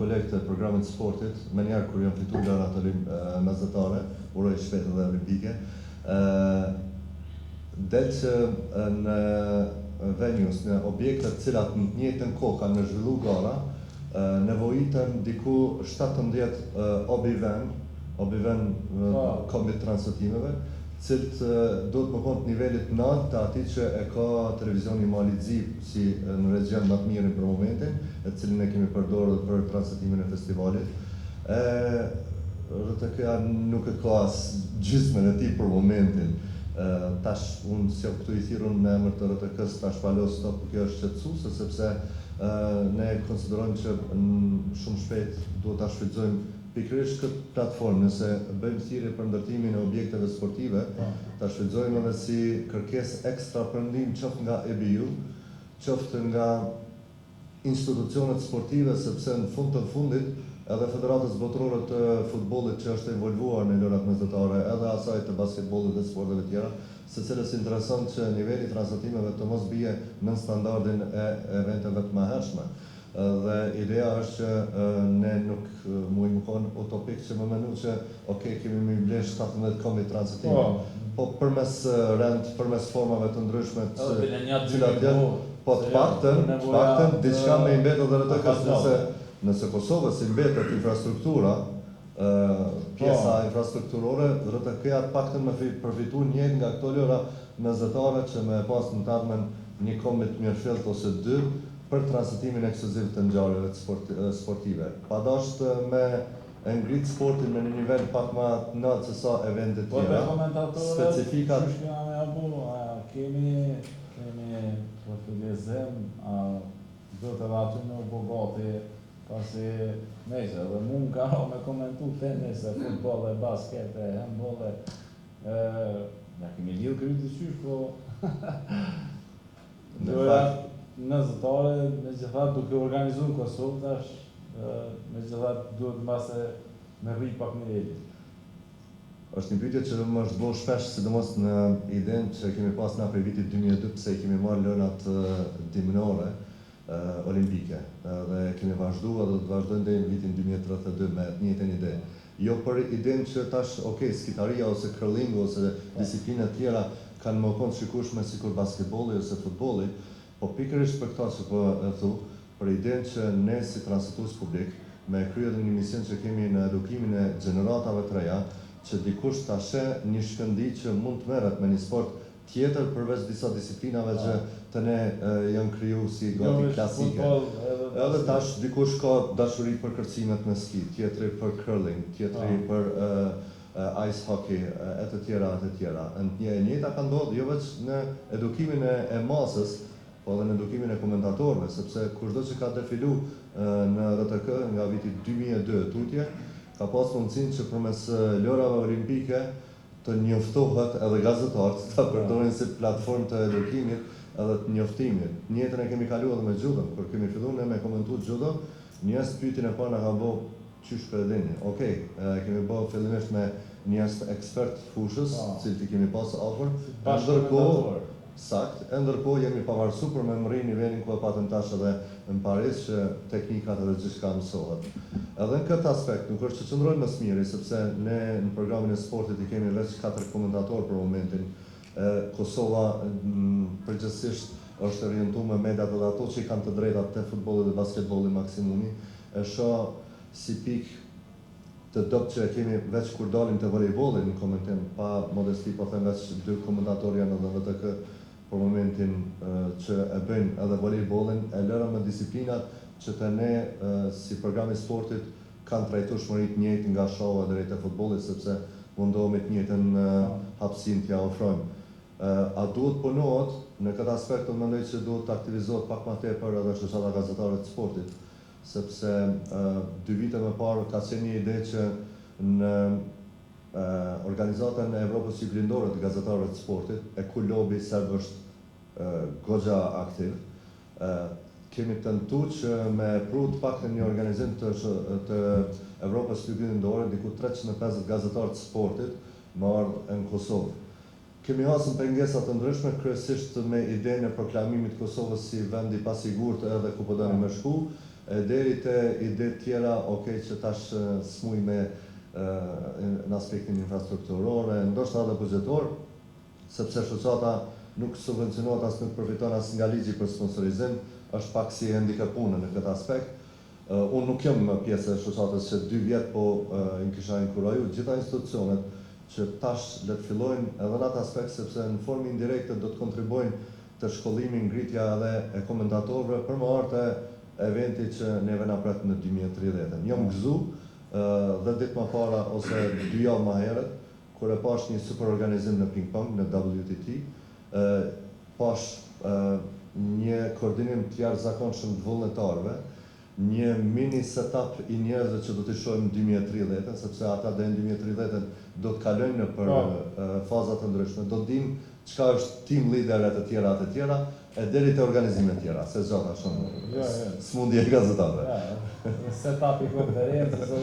Kolegë të programit sportit, me njerë kur jam fitu gara të mesdhetare, uroj shpejt edhe olimpike, del që në venues, në objektet cilat në të njëjtën kohë kanë zhvillu gara, nevojiten diku 17 obiven kombit transmetimeve, cilët do të më konë të nivelit nalt të ati që e ka televizioni Mali Zip si në region më të mirin për momentin, e cilin e kemi përdorë dhe për transmetimin e festivalit. RTK nuk e ka as gjysmën e tij për momentin. Tash unë si jam këtu i thirrur në emër të RTK-s tash palos stop, kjo është shqetësuese sepse ne konsiderojmë që shumë shpejt duhet ta shfrytëzojmë pikërisht këtë platformë, nëse bëjmë thirrje për ndërtimin e objekteve sportive, ta shfrytëzojmë edhe si kërkesë ekstra për ndihmë qoftë nga EBU, qoftë nga institucionet sportive, sepse në fund të fundit edhe Federatës Botërore të Futbollit që është involvuar në lojrat mesdhetare, edhe asaj të basketbollit dhe sporteve tjera, secilës intereson që niveli i transmetimeve të mos bie në standardin e eventeve të mëhershme. Dhe ideja është që ne nuk mujmë më konë utopik që më menu që kemi më blesh 17 kombi transmetime, po përmes rend, përmes formave të ndryshme të cilat janë, po të paktën diçka me i mbetë dhe RTK-s, nëse Kosovës i mbetet infrastruktura, pjesa infrastrukturore, RTK-ja të paktën me përfitu njën nga këto lojra mesdhetare që me pas në tardhmen një kombit mirëfillt ose 2 për transmetimin ekskluziv të ngjarjeve sportive. Padasht me ngrit sportin në një nivel pak më të lartë se sa eventet tjera. Specifikat kemi profilizim, do të aty në bogati, pasi nejse, dhe mund ka me komentu tenis, futbol e basket, handball, ja kemi lidhë kryti qysh, po mesdhetare, me gjithat duke organizu në Kosovë tash, me gjithat duhet mbase me rrit pak niveli. Është një pyetje që më është bërë shpesh, sidomos në idenë që kemi pas na për vitit 2002 pse kemi marrë lojrat dimnore olimpike dhe kemi vazhduar dhe do të vazhdojmë deri në vitin 2032 me të njëjtën ide. Jo për idenë që tash skitaria ose curlingu ose disiplinat tjera kanë më konë shikueshme sikur basketbolli ose futbolli, po pikërisht për këta që po e thu, për idenë që ne si transmetues publik me kryer një mision që kemi në edukimin e gjeneratave të reja, që dikush ta sheh një shkëndij që mund të merret me një sport tjetër përveç disa disiplinave që të ne janë kriju si gati klasike. Edhe tash dikush ka dashuri për kërcimet me ski, tjetri për curling, tjetri për ice hockey, e të tjera. E njëjta ka ndodhur jo vetëm në edukimin e masës, po edhe në edukimin e komentatorëve, sepse kushdo që ka defilu në RTK nga viti 2002 tutje, ka pas mundësinë që përmes lojrave olimpike të njoftohet edhe gazetarët ta përdorin si platformë të edukimit edhe të njoftimit. Njëjtën e kemi kaluar edhe me judo, kur kemi filluar ne me komentu judo, njerëz pyetjen e parë na ka bëu çysh po e dini. Kemi bëu fillimisht me njerëz ekspert fushës, cilët i kemi pas afër, ndërkohë jemi pavarësuar për me mri nivelin ku e patëm tash edhe në Paris që teknikat edhe gjithçka mësohet. Edhe në këtë aspekt nuk është që qëndrojmë më së miri, sepse ne në programin e sportit i kemi veç 4 komentatorë për momentin. Kosova përgjithsisht është orientuar me mediat edhe ato që i kanë të drejtat te futbolli dhe basketbolli maksimumi. E shoh si pikë të dobët që kemi veç kur dalim te volejbolli në komentim, pa modesti, po them veç 2 komentatorë janë edhe RTK për momentin që e bëjnë edhe volejbollin, e lërën me disiplinat që të ne si programi sportit kanë trajtueshmëri të njëjtë nga shoha drejt e futbollit, sepse mundohemi të njëjtën hapësinë t'ia ofrojmë. A duhet punohet në këtë aspekt, unë mendoj që duhet të aktivizohet pak më tepër edhe shoqata gazetarëve të sportit, sepse 2 vite më parë ka qenë një ide që në organizatën e Evropës Juglindore të gazetarëve të sportit, e ku lobi serb është goxha aktiv, kemi tentuar që me pru të paktën një organizim të Evropës Juglindore, diku 350 gazetarë të sportit më ardhë në Kosovë. Kemi hasën pengesa të ndryshme, kryesisht me idenë e proklamimit të Kosovës si vend i pasigurt edhe ku po doni me shku, e deri te ide tjera, që tash smuj me në aspektin infrastrukturore, ndoshta edhe buxhetor, sepse shoqata nuk subvencionohet as nuk përfiton as nga ligji për sponsorizim, është pak si handicapune në këtë aspekt. Unë nuk jam pjesë e shoqatës që 2 vjet po i kisha inkuraju gjitha institucionet që tash le të fillojnë edhe në atë aspekt, sepse në formë indirekte do të kontribuojnë të shkollimin, ngritja edhe e komentatorëve për më artë eventi që neve na pret në 2030. Jam gëzu dhe ditë më para ose 2 javë më herët, kur e pash një super organizim në ping-pong në WTT, pash një koordinim të jashtëzakonshëm të vullnetarëve, një mini setup i njerëzve që do të shohim në 2030, sepse ata deri në 2030 do të kalojnë në për faza të ndryshme, do të dimë çka është team leader e të tjera, e deri te organizimet të tjera, se zgjata shumë. Smundje gazetarëve. Setup i konferencës